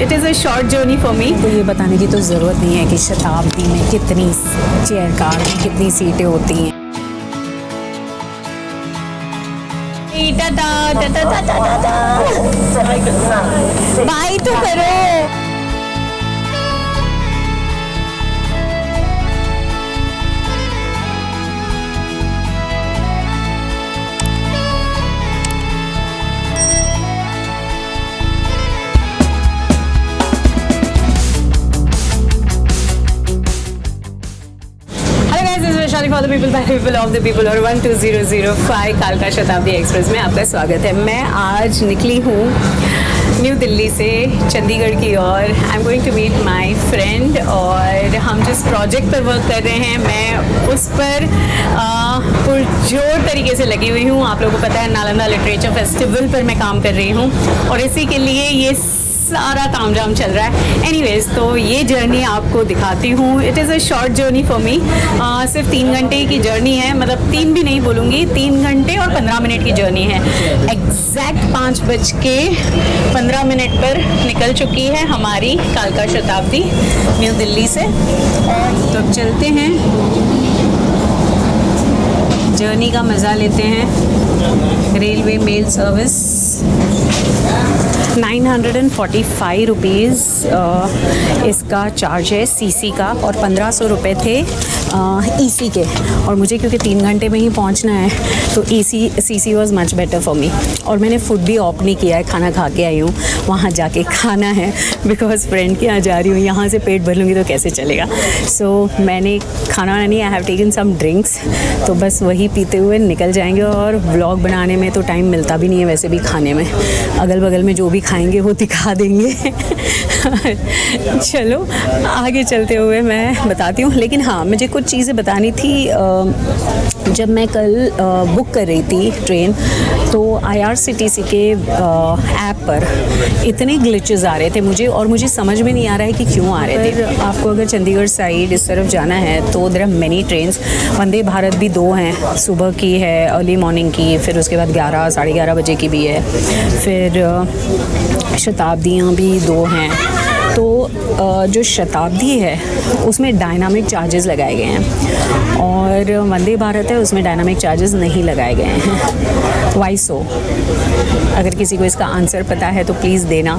It is a short journey for me. तो ये बताने की तो ज़रूरत नहीं है कि शताब्दी में कितनी चेयर कार में कितनी सीटें होती हैं। बाय तो करो। For the people by people of the people और 12005 कालका शताब्दी एक्सप्रेस में आपका स्वागत है। मैं आज निकली हूँ न्यू दिल्ली से चंडीगढ़ की ओर। I am going to meet my friend और हम जिस प्रोजेक्ट पर वर्क कर रहे हैं मैं उस पर पुरजोर तरीके से लगी हुई हूँ। आप लोगों को पता है नालंदा लिटरेचर फेस्टिवल पर मैं काम कर रही हूँ और इसी के लिए ये सारा तामझाम चल रहा है। एनीवेज, तो ये जर्नी आपको दिखाती हूँ। It is a short journey for me. सिर्फ 3 घंटे की जर्नी है, मतलब 3 भी नहीं बोलूँगी, 3 घंटे और 15 मिनट की जर्नी है। एग्जैक्ट 5:15 पर निकल चुकी है हमारी कालका शताब्दी न्यू दिल्ली से। तो अब चलते हैं, जर्नी का मज़ा लेते हैं। रेलवे मेल सर्विस 945 रुपीज़ इसका चार्ज है सीसी का और 1500 रुपये थे ईसी के। और मुझे क्योंकि 3 घंटे में ही पहुंचना है तो CC was much better for me. और मैंने फूड भी ऑप्ट नहीं किया है, खाना खा के आई हूँ, वहाँ जाके खाना है बिकॉज फ्रेंड के यहाँ जा रही हूँ, यहाँ से पेट भर लूँगी तो कैसे चलेगा। सो मैंने खाना नहीं, I have taken some drinks, तो बस वही पीते हुए निकल जाएंगे। और व्लॉग बनाने में तो टाइम मिलता भी नहीं है वैसे भी, खाने में अगल बगल में जो भी खाएंगे वो दिखा देंगे। चलो आगे चलते हुए मैं बताती हूँ। लेकिन हाँ, मुझे कुछ चीज़ें बतानी थी। जब मैं कल बुक कर रही थी ट्रेन तो IRCTC के ऐप पर इतने ग्लिचेस आ रहे थे मुझे समझ में नहीं आ रहा है कि क्यों आ रहे थे। आपको अगर चंडीगढ़ साइड इस तरफ जाना है तो there are many trains. Vande Bharat भी 2 हैं, सुबह की है अर्ली मॉर्निंग की, फिर उसके बाद 11 साढ़े 11 बजे की भी है, फिर शताब्दियाँ भी 2 हैं। तो जो शताब्दी है उसमें डायनामिक चार्जेस लगाए गए हैं और वंदे भारत है उसमें डायनामिक चार्जेस नहीं लगाए गए हैं। वाई सो? अगर किसी को इसका आंसर पता है तो प्लीज़ देना,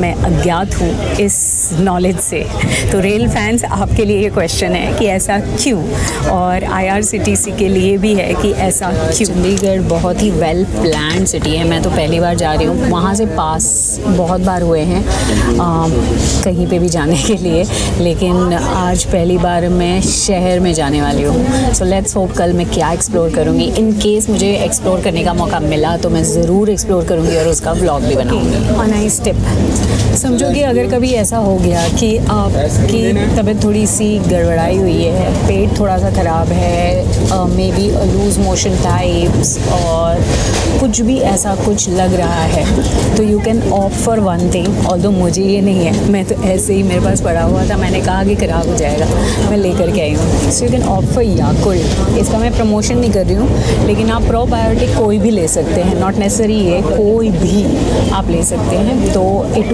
मैं अज्ञात हूँ इस नॉलेज से। तो रेल फैंस, आपके लिए ये क्वेश्चन है कि ऐसा क्यों, और IRCTC के लिए भी है कि ऐसा क्यों। चंडीगढ़ बहुत ही वेल प्लान्ड सिटी है। मैं तो पहली बार जा रही हूँ, वहाँ से पास बहुत बार हुए हैं कहीं पे भी जाने के लिए, लेकिन आज पहली बार मैं शहर में जाने वाली हूँ। सो लेट्स होप कल मैं क्या एक्सप्लोर करूँगी। इन केस मुझे एक्सप्लोर करने का मौका मिला तो मैं ज़रूर एक्सप्लोर करूँगी और उसका व्लॉग भी बनाऊँगी। ऑन नाइस टिप, समझो कि अगर कभी ऐसा हो गया कि आपकी तबीयत थोड़ी सी गड़बड़ाई हुई है, पेट थोड़ा सा ख़राब है, maybe loose motion types और कुछ भी ऐसा कुछ लग रहा है, तो you can opt for one thing. Although मुझे ये नहीं है, मैं तो ऐसे ही मेरे पास पड़ा हुआ था, मैंने कहा कि ख़राब हो जाएगा, मैं लेकर के आई हूँ। So you can opt for Yakult. इसका मैं प्रमोशन नहीं कर रही हूँ, लेकिन आप प्रोबायोटिक कोई भी ले सकते हैं, नॉट नेसेसरी ये, कोई भी आप ले सकते हैं। तो it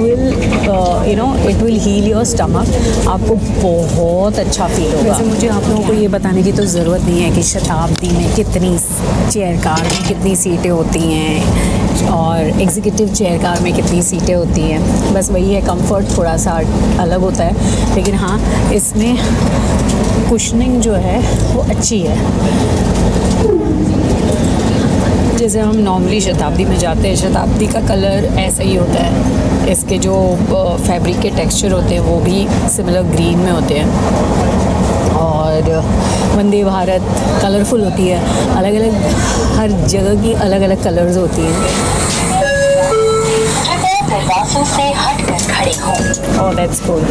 will heal your stomach, आपको बहुत अच्छा फील होगा। वैसे मुझे आप लोगों को ये बताने की तो ज़रूरत नहीं है कि शताब्दी में कितनी चेयर कार में कितनी सीटें होती हैं और एग्जीक्यूटिव चेयर कार में कितनी सीटें होती हैं। बस वही है, कंफर्ट थोड़ा सा अलग होता है, लेकिन हाँ इसमें कुशनिंग जो है वो अच्छी है। जैसे हम नॉर्मली शताब्दी में जाते हैं, शताब्दी का कलर ऐसा ही होता है, इसके जो फैब्रिक के टेक्सचर होते हैं वो भी सिमिलर ग्रीन में होते हैं। और वंदे भारत कलरफुल होती है, अलग अलग हर जगह की अलग अलग कलर्स होती हैं। से हटकर खड़े हो। Oh that's cool.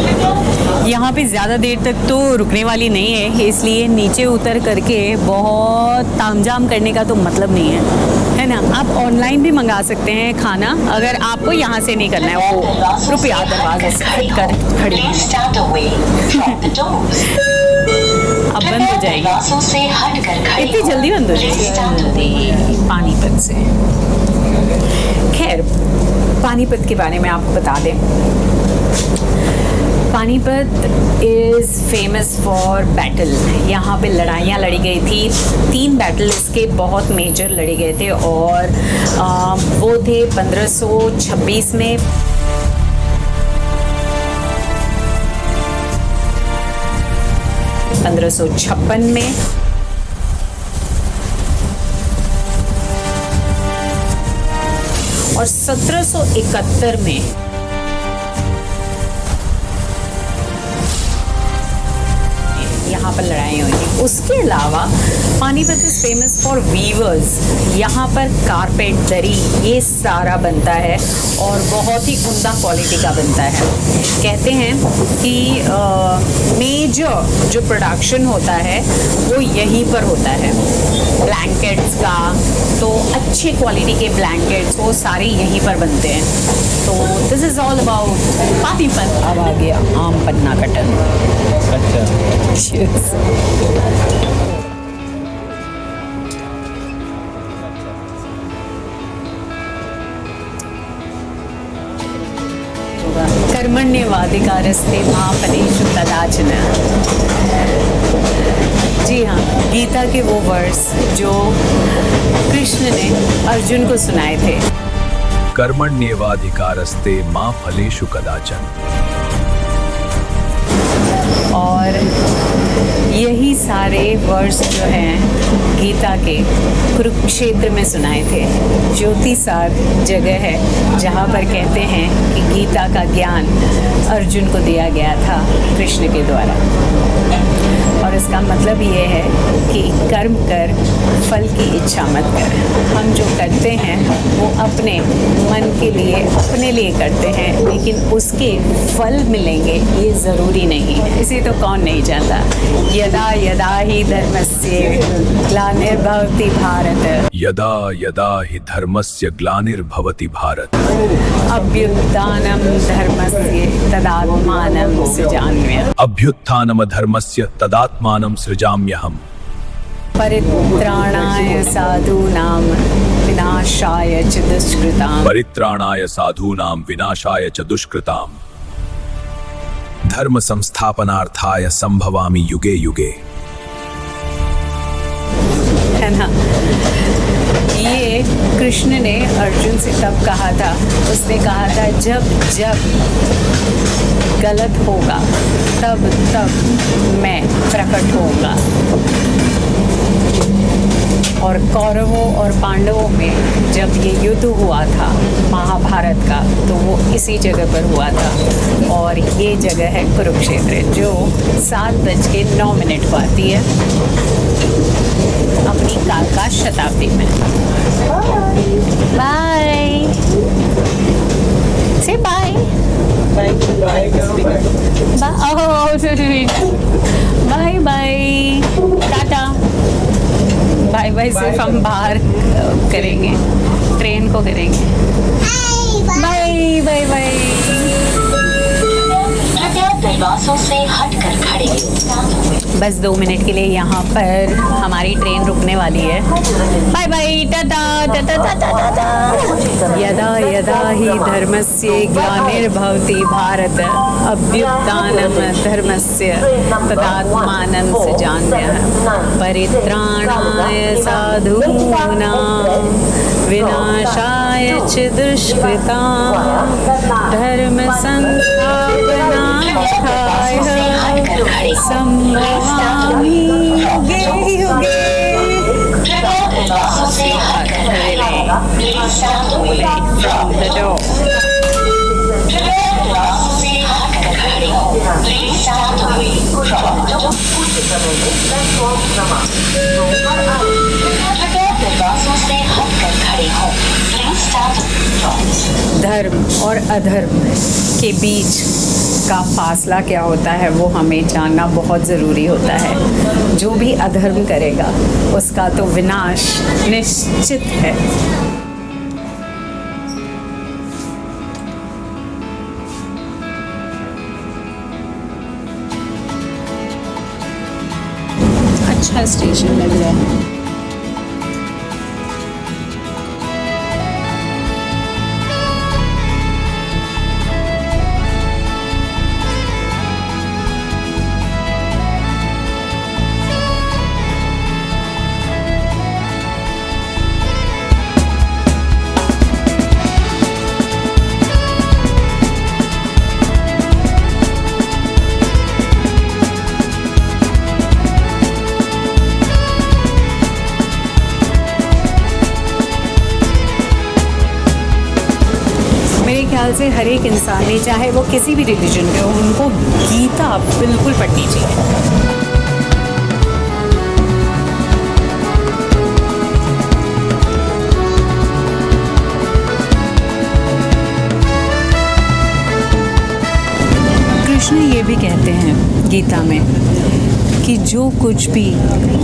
यहाँ पे ज़्यादा देर तक तो रुकने वाली नहीं है, इसलिए नीचे उतर करके बहुत तामझाम करने का तो मतलब नहीं है ना। आप ऑनलाइन भी मंगा सकते हैं खाना, अगर आपको यहाँ से नहीं करना है। वो रुपया दरवाजे से हटकर खड़ी अब बंद हो जाएगी, इतनी जल्दी बंद हो जाएगी पानीपत से। खैर, पानीपत के बारे में आपको बता दें, Panipat is famous for battle. यहाँ पे लड़ाइयाँ लड़ी गई थी। 3 बैटल इसके बहुत मेजर लड़े गए थे और वो थे 1526 में, 1556 में और 1771 में। यहाँ पर लड़ाई हुई थी। उसके अलावा Panipat is famous for weavers. यहाँ पर कारपेट, दरी, ये सारा बनता है और बहुत ही उम्दा क्वालिटी का बनता है। कहते हैं कि मेजर जो प्रोडक्शन होता है वो यहीं पर होता है ब्लैंकेट्स का। तो अच्छे क्वालिटी के ब्लैंकेट्स वो सारे यहीं पर बनते हैं। तो this is all about Panipat. अब आ गया आम पन्ना कटन। अच्छा। कर्मण्येवाधिकारस्ते मा फलेषु कदाचन। जी हाँ, गीता के वो वर्स जो कृष्ण ने अर्जुन को सुनाए थे। कर्मण्येवाधिकारस्ते मा फलेषु कदाचन। और यही सारे वर्स जो हैं गीता के कुरुक्षेत्र में सुनाए थे। ज्योतिसार जगह है जहाँ पर कहते हैं कि गीता का ज्ञान अर्जुन को दिया गया था कृष्ण के द्वारा। और इसका मतलब ये है कि कर्म कर, फल की इच्छा मत कर। हम जो करते हैं वो अपने मन के लिए, अपने लिए करते हैं, लेकिन उसके फल मिलेंगे ये ज़रूरी नहीं है। इसी तो कौन नहीं जानता। यदा यदा ही धर्मस्य ग्लानिर्भवति भारत। यदा यदा हि धर्मस्य ग्लानिर्भवति भारत। अभ्युत्थानं धर्मस्य तदात्मानं सृजाम्यहम्। अभ्युत्थानम धर्मस्य तदात्मानं सृजाम्यहम्। परित्राणाय साधूनां विनाशाय च दुष्कृताम्। परित्राणाय साधूनां विनाशाय च दुष्कृताम्। धर्म संस्थापनार्थाय संभवामि युगे युगे। है ना। ये कृष्ण ने अर्जुन से तब कहा था, उसने कहा था जब जब गलत होगा तब तब मैं प्रकट होऊंगा। और कौरवों और पांडवों में जब ये युद्ध हुआ था महाभारत का, तो वो इसी जगह पर हुआ था। और ये जगह है कुरुक्षेत्र, जो 7:09 को आती है अपनी कालका शताब्दी में। बाय से bye bye bye tata. Bye bye सिर्फ हम बाहर करेंगे, ट्रेन को करेंगे। Bye bye bye. दरवाजों से हटकर खड़े हो। बस 2 मिनट के लिए यहाँ पर हमारी ट्रेन रुकने वाली है। Bye bye tata tata tata tata. यदा यदा ही धर्मस्य ग्लानिर्भवति भारत अभ्युत्थानं धर्मस्य तदात्मानं सृजाम्यहम्। परित्राणाय साधूनां विनाशाय च दुष्कृतां। धर्म संस्थापनार्थाय संभवामि युगे युगे। From the door. धर्म और अधर्म के बीच का फासला क्या होता है वो हमें जानना बहुत ज़रूरी होता है। जो भी अधर्म करेगा उसका तो विनाश निश्चित है। अच्छा स्टेशन मिल जाए। ख्याल से हर एक इंसान ने, चाहे वो किसी भी रिलीजन के हो, उनको गीता बिल्कुल पढ़नी चाहिए। कृष्ण ये भी कहते हैं गीता में कि जो कुछ भी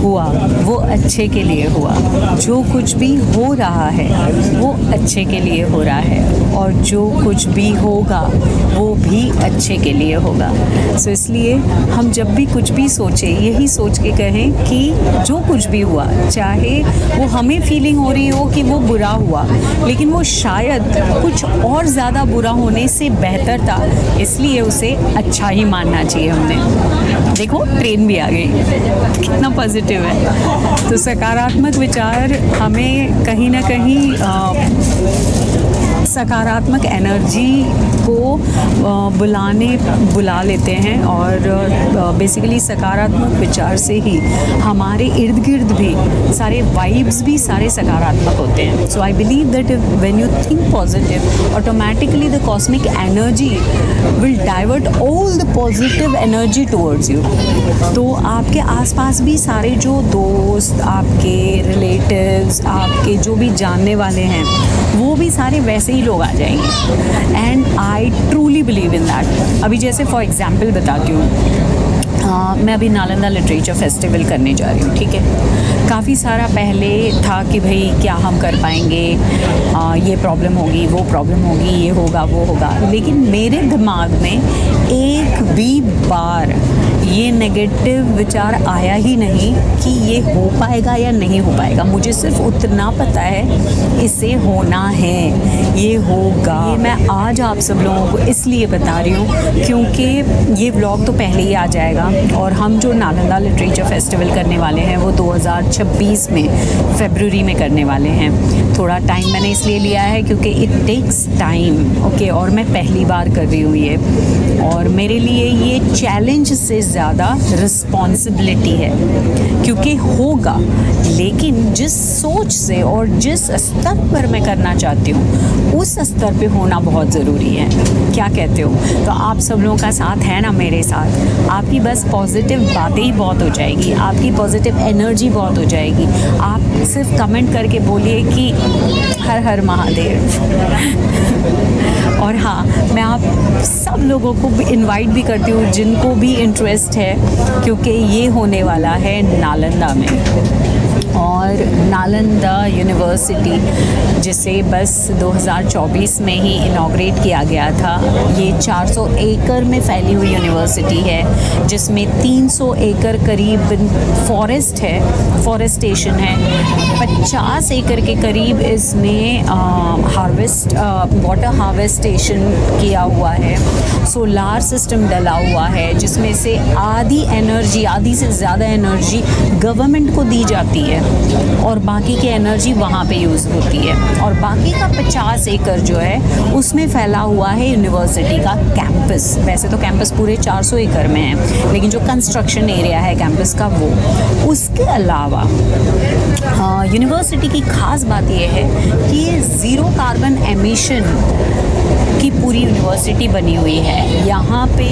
हुआ वो अच्छे के लिए हुआ, जो कुछ भी हो रहा है वो अच्छे के लिए हो रहा है, और जो कुछ भी होगा वो भी अच्छे के लिए होगा। सो इसलिए हम जब भी कुछ भी सोचें, यही सोच के कहें कि जो कुछ भी हुआ, चाहे वो हमें फीलिंग हो रही हो कि वो बुरा हुआ, लेकिन वो शायद कुछ और ज़्यादा बुरा होने से बेहतर था, इसलिए उसे अच्छा ही मानना चाहिए हमने। देखो ट्रेन भी आ गई, कितना पॉजिटिव है। तो सकारात्मक विचार हमें कहीं ना कहीं सकारात्मक एनर्जी को बुला लेते हैं, और बेसिकली सकारात्मक विचार से ही हमारे इर्द गिर्द भी सारे वाइब्स भी सारे सकारात्मक होते हैं। So I believe that when you think positive, automatically the cosmic energy will divert all the positive energy towards you. तो आपके आसपास भी सारे जो दोस्त, आपके रिलेटिव्स, आपके जो भी जानने वाले हैं, वो भी सारे वैसे ही लोग आ जाएंगे। And I truly believe in that. अभी जैसे फॉर एग्जाम्पल बताती हूँ, मैं अभी नालंदा लिटरेचर फेस्टिवल करने जा रही हूँ, ठीक है। काफ़ी सारा पहले था कि भाई क्या हम कर पाएंगे, ये प्रॉब्लम होगी, वो प्रॉब्लम होगी, ये होगा, वो होगा, लेकिन मेरे दिमाग में एक भी बार ये नेगेटिव विचार आया ही नहीं कि ये हो पाएगा या नहीं हो पाएगा। मुझे सिर्फ उतना पता है इसे होना है, ये होगा। ये मैं आज आप सब लोगों को इसलिए बता रही हूँ क्योंकि ये व्लॉग तो पहले ही आ जाएगा, और हम जो नालंदा लिटरेचर फेस्टिवल करने वाले हैं वो 2026 में फरवरी में करने वाले हैं। थोड़ा टाइम मैंने इसलिए लिया है क्योंकि इट टेक्स टाइम, ओके, और मैं पहली बार कर रही हूँ ये, और मेरे लिए ये चैलेंज से ज़्यादा रिस्पॉन्सिबिलिटी है, क्योंकि होगा, लेकिन जिस सोच से और जिस स्तर पर मैं करना चाहती हूँ उस स्तर पे होना बहुत ज़रूरी है। क्या कहते हो? तो आप सब लोगों का साथ है ना मेरे साथ, आपकी बस पॉजिटिव बातें ही बहुत हो जाएगी, आपकी पॉजिटिव एनर्जी बहुत हो जाएगी। आप सिर्फ कमेंट करके बोलिए कि हर हर महादेव। और हाँ, मैं आप सब लोगों को इनवाइट भी करती हूँ जिनको भी इंटरेस्ट है, क्योंकि ये होने वाला है नालंदा में, और नालंदा यूनिवर्सिटी जिसे बस 2024 में ही इनॉग्रेट किया गया था। ये 400 एकड़ में फैली हुई यूनिवर्सिटी है, जिसमें 300 एकड़ करीब फॉरेस्ट है, फॉरेस्टेशन है, 50 एकड़ के करीब इसमें वाटर हार्वेस्टेशन किया हुआ है, सोलार सिस्टम डला हुआ है, जिसमें से आधी से ज़्यादा एनर्जी गवर्नमेंट को दी जाती है, और बाकी की एनर्जी वहाँ पे यूज़ होती है, और बाकी का 50 एकड़ जो है उसमें फैला हुआ है यूनिवर्सिटी का कैंपस। वैसे तो कैंपस पूरे 400 एकड़ में है, लेकिन जो कंस्ट्रक्शन एरिया है कैंपस का वो। उसके अलावा यूनिवर्सिटी की ख़ास बात यह है कि ये ज़ीरो कार्बन एमिशन की पूरी यूनिवर्सिटी बनी हुई है। यहाँ पे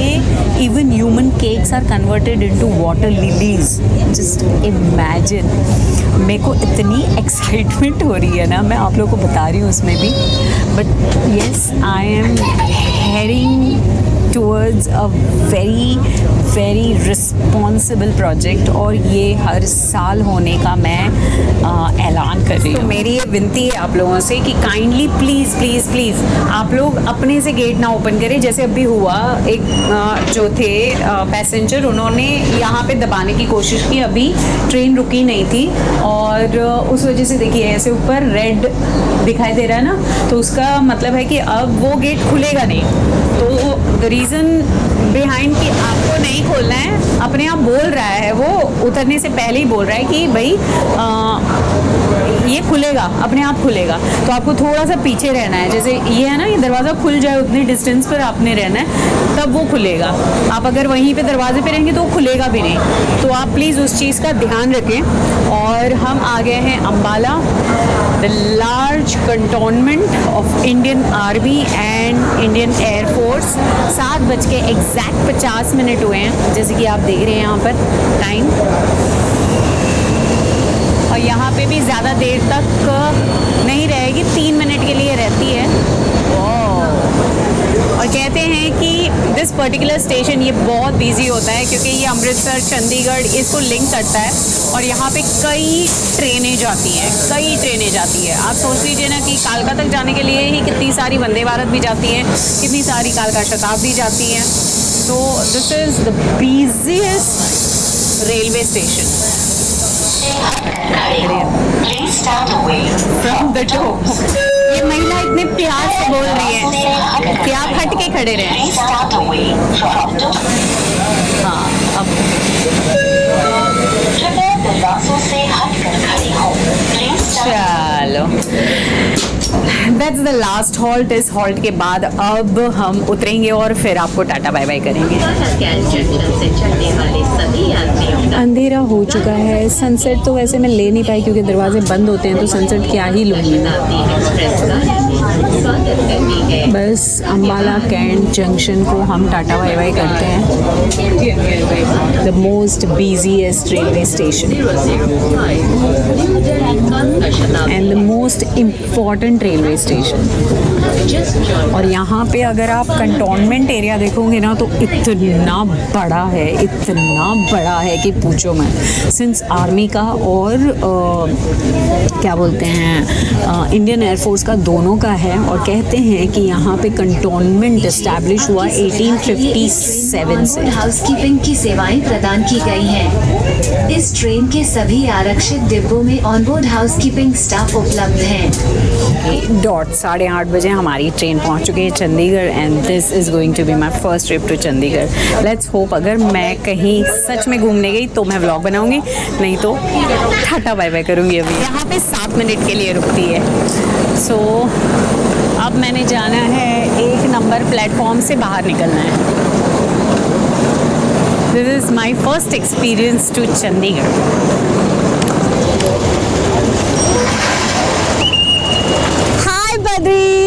even human cakes are converted into water lilies. Just imagine. मेरे को इतनी एक्साइटमेंट हो रही है ना, मैं आप लोगों को बता रही हूँ उसमें भी, but yes I am heading towards a very responsible project, और ये हर साल होने का मैं ऐलान कर रही हूँ। तो मेरी ये विनती है आप लोगों से कि काइंडली प्लीज़ आप लोग अपने से गेट ना ओपन करें। जैसे अभी हुआ, एक जो थे पैसेंजर, उन्होंने यहाँ पे दबाने की कोशिश की, अभी ट्रेन रुकी नहीं थी, और उस वजह से देखिए ऐसे ऊपर रेड दिखाई दे रहा है ना, तो उसका मतलब है कि अब वो गेट खुलेगा नहीं। तो द रीज़न बिहाइंड कि आपको नहीं खोलना है, अपने आप बोल रहा है, वो उतरने से पहले ही बोल रहा है कि भाई ये खुलेगा, अपने आप खुलेगा, तो आपको थोड़ा सा पीछे रहना है। जैसे ये है ना, ये दरवाज़ा खुल जाए उतनी डिस्टेंस पर आपने रहना है, तब वो खुलेगा। आप अगर वहीं पे दरवाजे पे रहेंगे तो वो खुलेगा भी नहीं। तो आप प्लीज़ उस चीज़ का ध्यान रखें। और हम आ गए हैं Ambala, the large cantonment of Indian army and Indian air force. 7:50 हुए हैं, जैसे कि आप देख रहे हैं यहाँ पर टाइम। और यहाँ पे भी ज़्यादा देर तक नहीं रहेगी, 3 मिनट के लिए रहती है। और कहते हैं कि दिस पर्टिकुलर स्टेशन ये बहुत बिजी होता है क्योंकि ये अमृतसर, चंडीगढ़ इसको लिंक करता है और यहाँ पे कई ट्रेनें जाती हैं। आप सोच लीजिए ना कि कालका तक जाने के लिए ही कितनी सारी वंदे भारत भी जाती हैं, कितनी सारी कालका शताब्दी जाती हैं। तो this is the busiest railway station from the door. ये महिला इतने प्यार से बोल रही है कि आप हट के खड़े रहें। हाँ, अब दरवाजों से हटकर खड़े हो। चलो, दैट्स द लास्ट हॉल्ट। इस हॉल्ट के बाद अब हम उतरेंगे और फिर आपको टाटा बाय बाय करेंगे। अंधेरा हो चुका है। सनसेट तो वैसे मैं ले नहीं पाई क्योंकि दरवाजे बंद होते हैं, तो सनसेट क्या ही लूँगी। बस अम्बाला कैंट जंक्शन को हम टाटा बाय बाय करते हैं। The most busiest railway station and the most important railway station. और यहाँ पे अगर आप कंटोनमेंट एरिया देखोगे ना तो इतना बड़ा है कि पूछो मत। सिंस आर्मी का और क्या बोलते हैं इंडियन एयरफोर्स का दोनों का है। और कहते हैं कि यहाँ पे कंटोनमेंट इस्टेब्लिश हुआ 1857 से। हाउसकीपिंग की सेवाएं प्रदान की गई हैं। इस ट्रेन के सभी आरक्षित डिब्बों में ऑनबोर्ड हाउसकीपिंग स्टाफ उपलब्ध हैं। 8:30 बजे हमारी ट्रेन पहुंच चुकी है Chandigarh and this is going to be my first trip to Chandigarh. Let's hope अगर मैं कहीं सच में घूमने गई तो मैं व्लॉग बनाऊंगी, नहीं तो टाटा बाय बाय करूंगी। अभी यहाँ पे 7 मिनट के लिए रुकती है। सो अब मैंने जाना है 1 नंबर प्लेटफॉर्म से बाहर निकलना है। This is my first experience to Chandigarh. Hi, Badri.